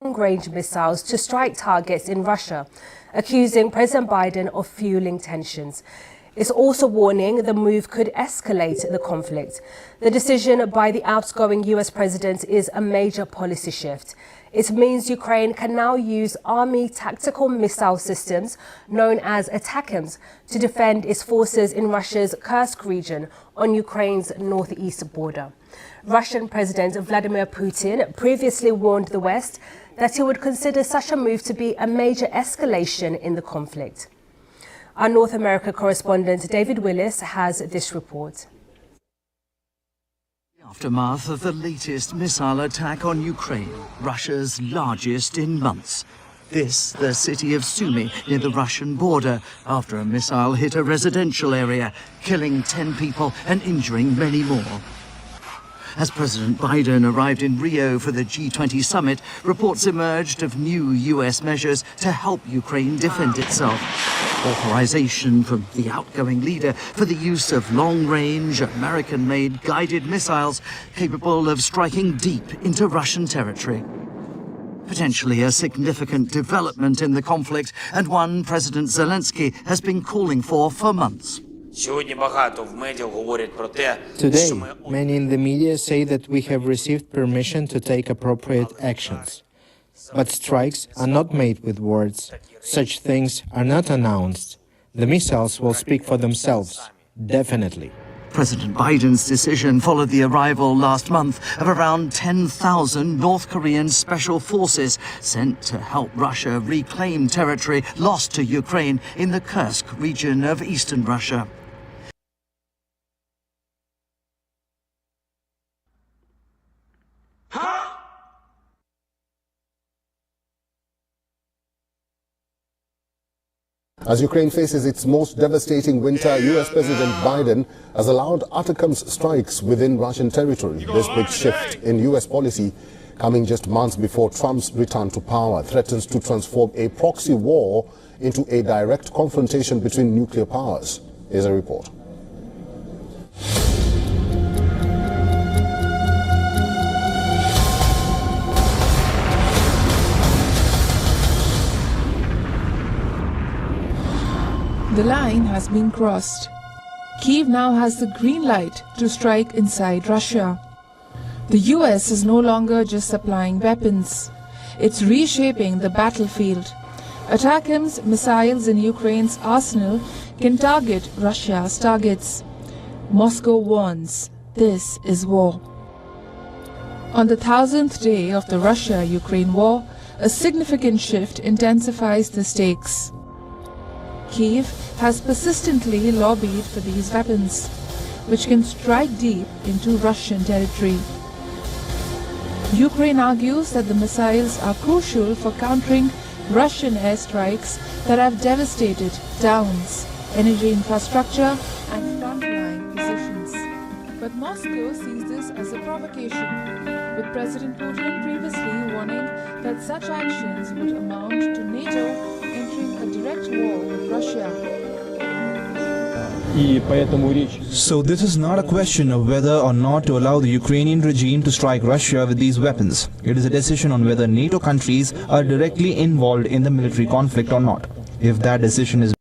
long-range missiles to strike targets in Russia, accusing President Biden of fueling tensions. It's also warning the move could escalate the conflict. The decision by the outgoing US president is a major policy shift. It means Ukraine can now use Army tactical missile systems known as ATACMS to defend its forces in Russia's Kursk region on Ukraine's northeast border. Russian President Vladimir Putin previously warned the West that he would consider such a move to be a major escalation in the conflict. Our North America correspondent David Willis has this report. Aftermath of the latest missile attack on Ukraine, Russia's largest in months. This, the city of Sumy, near the Russian border, after a missile hit a residential area, killing 10 people and injuring many more. As President Biden arrived in Rio for the G20 summit, reports emerged of new US measures to help Ukraine defend itself. Authorization from the outgoing leader for the use of long-range, American-made guided missiles capable of striking deep into Russian territory. Potentially a significant development in the conflict, and one President Zelensky has been calling for months. Today, many in the media say that we have received permission to take appropriate actions. But strikes are not made with words. Such things are not announced. The missiles will speak for themselves, definitely. President Biden's decision followed the arrival last month of around 10,000 North Korean special forces sent to help Russia reclaim territory lost to Ukraine in the Kursk region of eastern Russia. As Ukraine faces its most devastating winter, US President Biden has allowed ATACMS strikes within Russian territory. This big shift in US policy, coming just months before Trump's return to power, threatens to transform a proxy war into a direct confrontation between nuclear powers. Here's a report. The line has been crossed. Kyiv now has the green light to strike inside Russia. The US is no longer just supplying weapons. It's reshaping the battlefield. ATACMS missiles in Ukraine's arsenal can target Russia's targets. Moscow warns this is war. On the 1,000th day of the Russia-Ukraine war, a significant shift intensifies the stakes. Kyiv has persistently lobbied for these weapons, which can strike deep into Russian territory. Ukraine argues that the missiles are crucial for countering Russian airstrikes that have devastated towns, energy infrastructure, and frontline positions. But Moscow sees this as a provocation, with President Putin previously warning that such actions would amount to NATO entering a direct war with Russia. So this is not a question of whether or not to allow the Ukrainian regime to strike Russia with these weapons. It is a decision on whether NATO countries are directly involved in the military conflict or not. If that decision is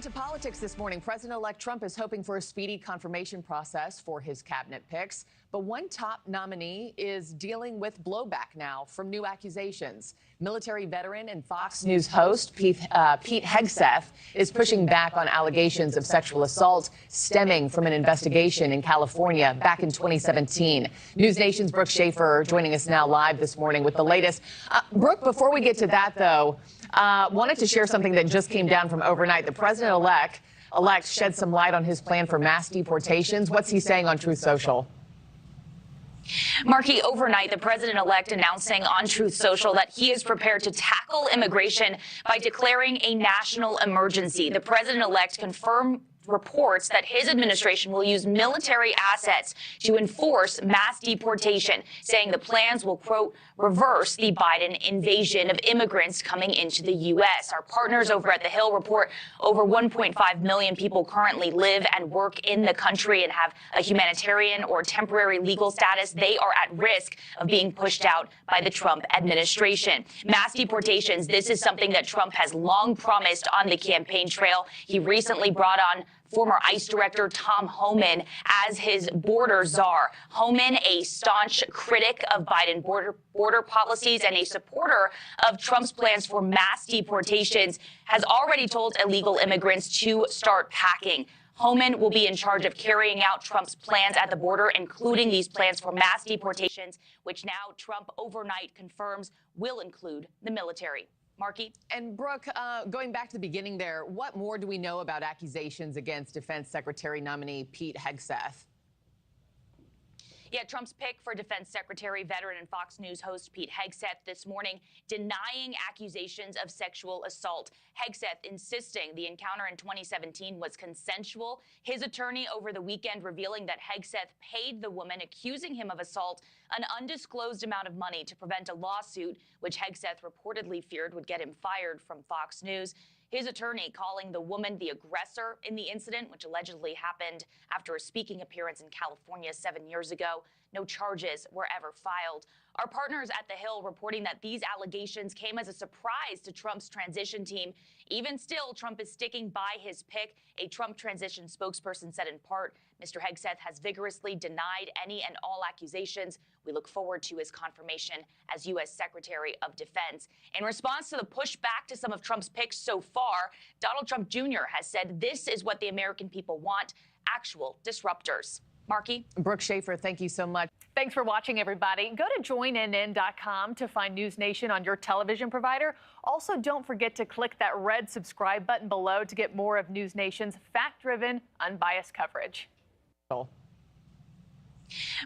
to politics this morning. President-elect Trump is hoping for a speedy confirmation process for his cabinet picks. But one top nominee is dealing with blowback now from new accusations. Military veteran and Fox News host Pete Hegseth is pushing back on allegations of sexual assault stemming from an investigation in California back in 2017. News Nation's Brooke Schaefer joining us now live this morning with the latest. Brooke, before we get to that, though, wanted to share something that just came down from overnight. The president-elect shed some light on his plan for mass deportations. What's he saying on Truth Social? Markey, overnight, the president-elect announcing on Truth Social that he is prepared to tackle immigration by declaring a national emergency. The president-elect confirmed reports that his administration will use military assets to enforce mass deportation, saying the plans will, quote, reverse the Biden invasion of immigrants coming into the U.S. Our partners over at The Hill report over 1.5 million people currently live and work in the country and have a humanitarian or temporary legal status. They are at risk of being pushed out by the Trump administration. Mass deportations, this is something that Trump has long promised on the campaign trail. He recently brought on former ICE Director Tom Homan as his border czar. Homan, a staunch critic of Biden border policies and a supporter of Trump's plans for mass deportations, has already told illegal immigrants to start packing. Homan will be in charge of carrying out Trump's plans at the border, including these plans for mass deportations, which now Trump overnight confirms will include the military. Markey? And Brooke, going back to the beginning there, what more do we know about accusations against Defense Secretary nominee Pete Hegseth? Yeah, Trump's pick for Defense Secretary, veteran and Fox News host Pete Hegseth this morning denying accusations of sexual assault. Hegseth insisting the encounter in 2017 was consensual. His attorney over the weekend revealing that Hegseth paid the woman accusing him of assault an undisclosed amount of money to prevent a lawsuit, which Hegseth reportedly feared would get him fired from Fox News. His attorney calling the woman the aggressor in the incident, which allegedly happened after a speaking appearance in California 7 years ago. No charges were ever filed. Our partners at The Hill reporting that these allegations came as a surprise to Trump's transition team. Even still, Trump is sticking by his pick. A Trump transition spokesperson said in part, Mr. Hegseth has vigorously denied any and all accusations. We look forward to his confirmation as U.S. Secretary of Defense. In response to the pushback to some of Trump's picks so far, Donald Trump Jr. has said this is what the American people want, actual disruptors. Markey? Brooke Schaefer, thank you so much. Thanks for watching, everybody. Go to joinnn.com to find News Nation on your television provider. Also, don't forget to click that red subscribe button below to get more of News Nation's fact-driven, unbiased coverage.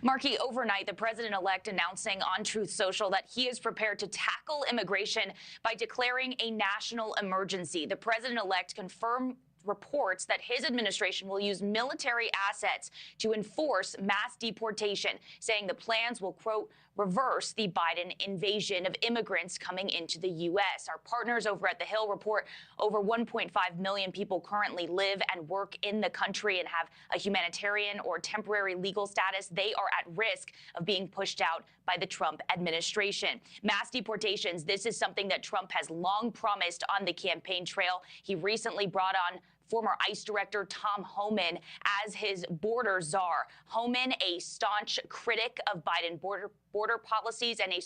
Markey, overnight, the president-elect announcing on Truth Social that he is prepared to tackle immigration by declaring a national emergency. The president-elect confirmed reports that his administration will use military assets to enforce mass deportation, saying the plans will, quote, reverse the Biden invasion of immigrants coming into the U.S. Our partners over at The Hill report over 1.5 million people currently live and work in the country and have a humanitarian or temporary legal status. They are at risk of being pushed out by the Trump administration. Mass deportations, this is something that Trump has long promised on the campaign trail. He recently brought on former ICE Director Tom Homan as his border czar. Homan, a staunch critic of Biden border policies and a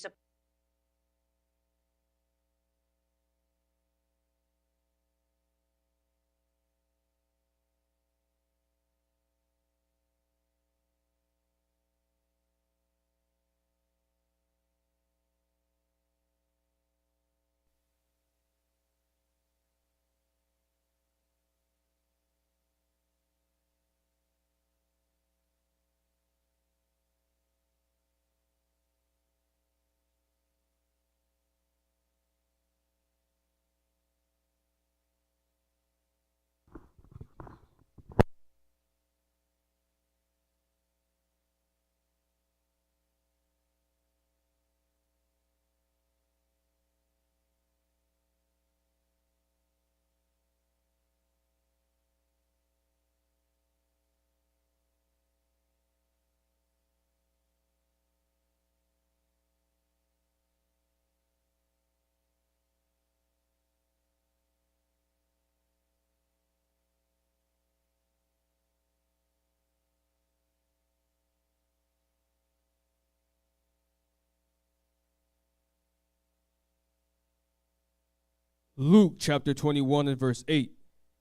Luke chapter 21 and verse 8.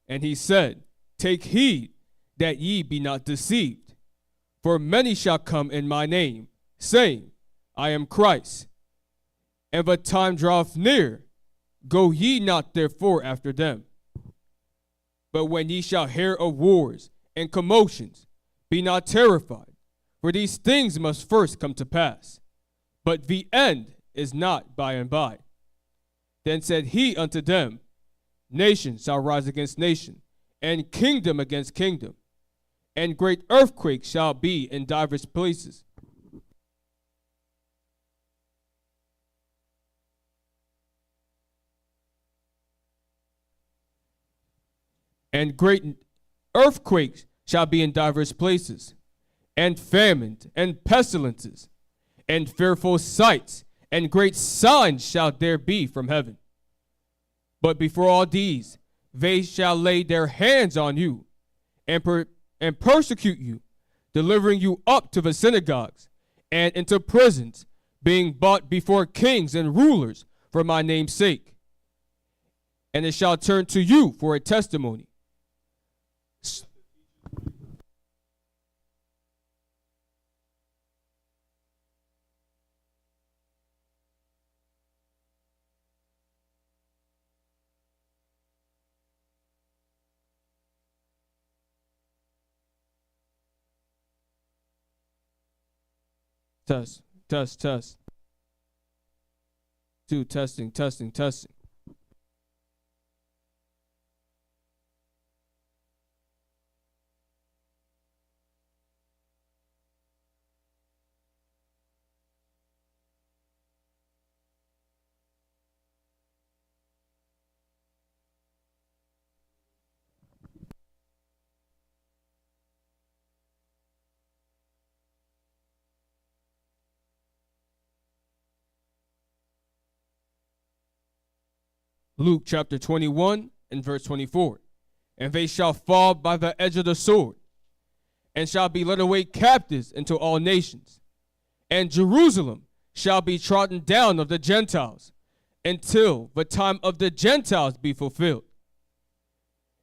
And he said, Take heed that ye be not deceived, for many shall come in my name, saying, I am Christ. And the time draweth near, go ye not therefore after them. But when ye shall hear of wars and commotions, be not terrified, for these things must first come to pass. But the end is not by and by. Then said he unto them, Nation shall rise against nation, and kingdom against kingdom, and great earthquakes shall be in divers places. And great earthquakes shall be in divers places, and famines, and pestilences, and fearful sights, and great signs shall there be from heaven. But before all these, they shall lay their hands on you, and persecute you, delivering you up to the synagogues, and into prisons, being brought before kings and rulers for my name's sake. And it shall turn to you for a testimony. Test. 2, testing. Luke chapter 21 and verse 24. And they shall fall by the edge of the sword, and shall be led away captives into all nations. And Jerusalem shall be trodden down of the Gentiles, until the time of the Gentiles be fulfilled.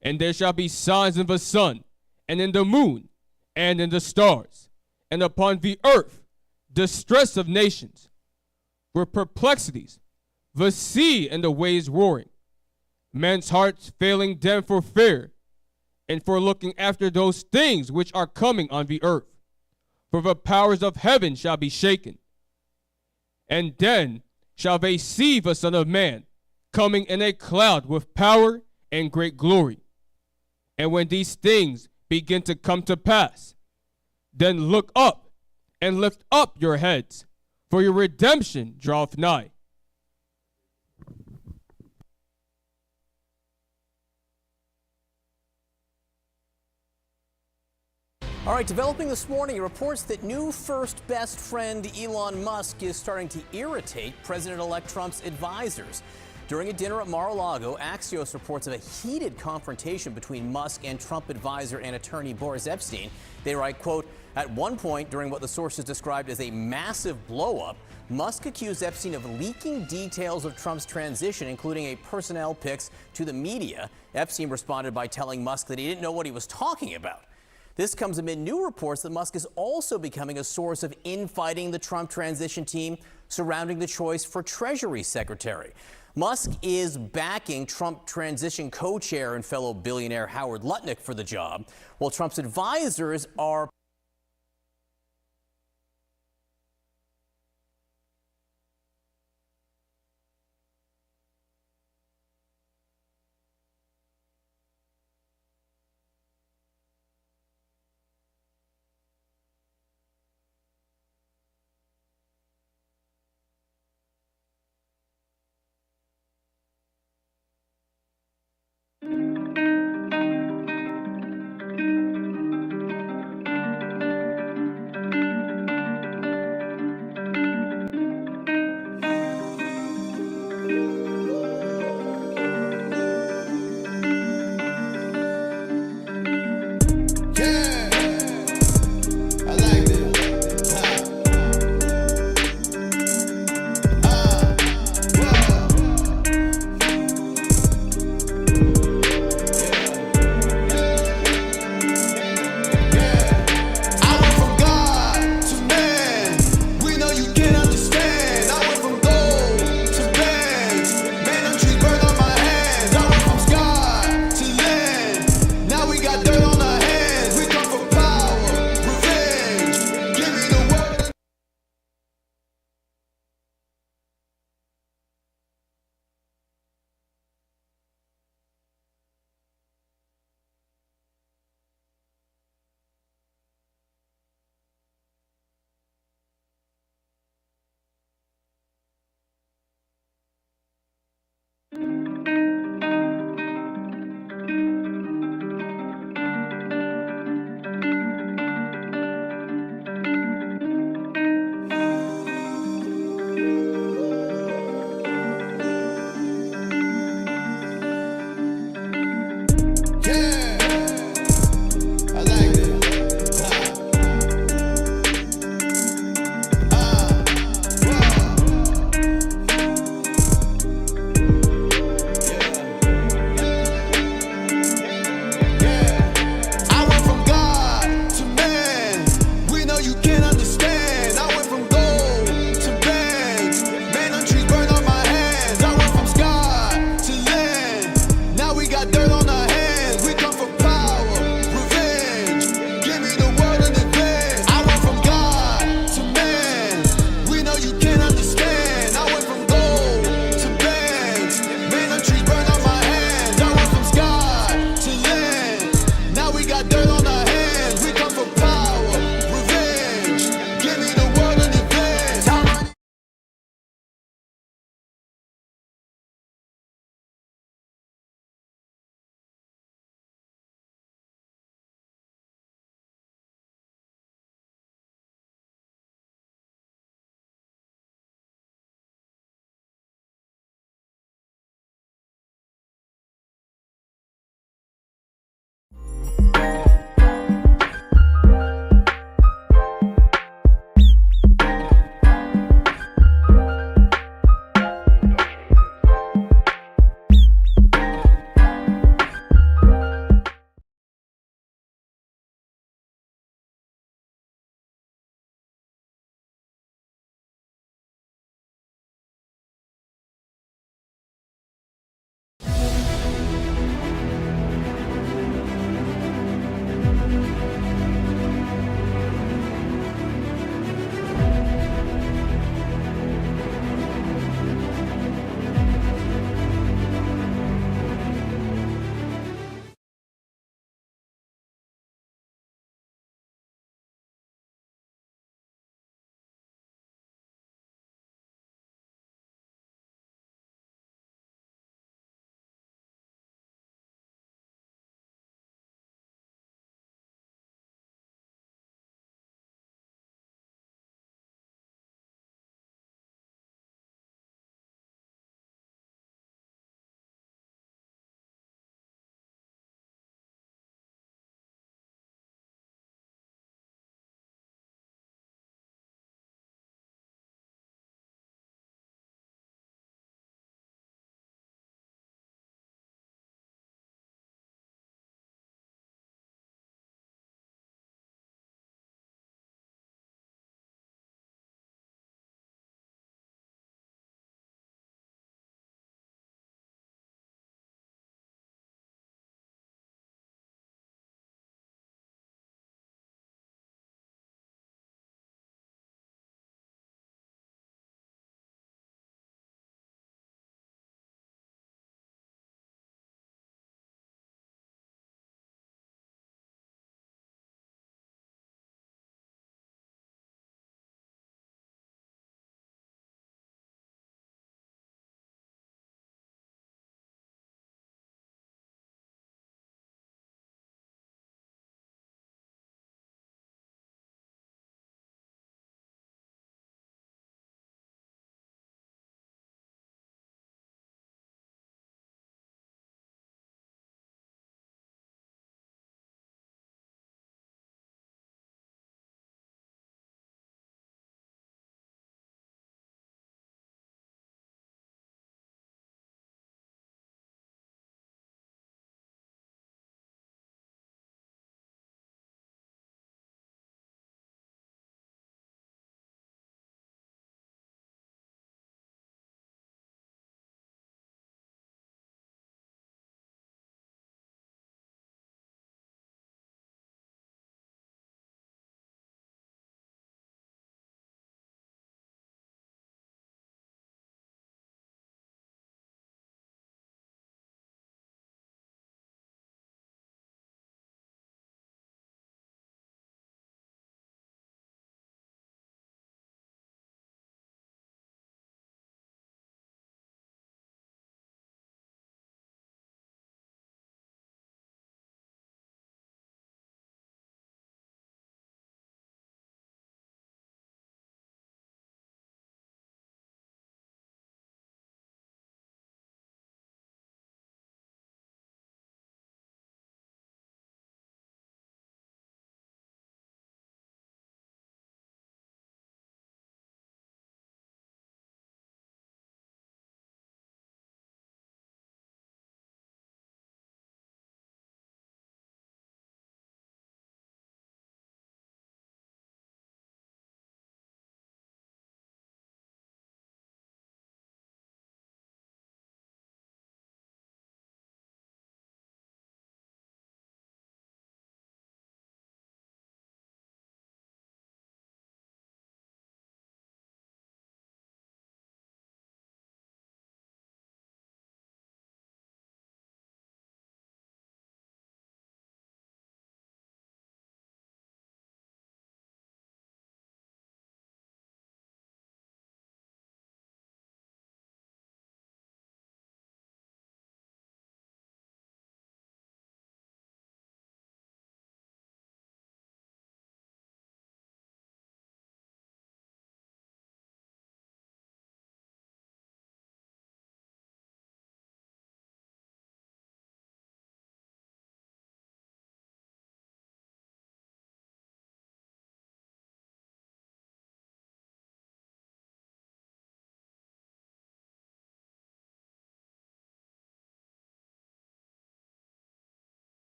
And there shall be signs in the sun, and in the moon, and in the stars, and upon the earth distress of nations, with perplexities, the sea and the waves roaring, men's hearts failing them for fear, and for looking after those things which are coming on the earth. For the powers of heaven shall be shaken. And then shall they see the Son of Man coming in a cloud with power and great glory. And when these things begin to come to pass, then look up and lift up your heads, for your redemption draweth nigh. All right, developing this morning, reports that new first best friend Elon Musk is starting to irritate President-elect Trump's advisors. During a dinner at Mar-a-Lago, Axios reports of a heated confrontation between Musk and Trump advisor and attorney Boris Epstein. They write, quote, at one point during what the sources described as a massive blow-up, Musk accused Epstein of leaking details of Trump's transition, including a personnel pics to the media. Epstein responded by telling Musk that he didn't know what he was talking about. This comes amid new reports that Musk is also becoming a source of infighting the Trump transition team surrounding the choice for Treasury Secretary. Musk is backing Trump transition co-chair and fellow billionaire Howard Lutnick for the job, while Trump's advisors are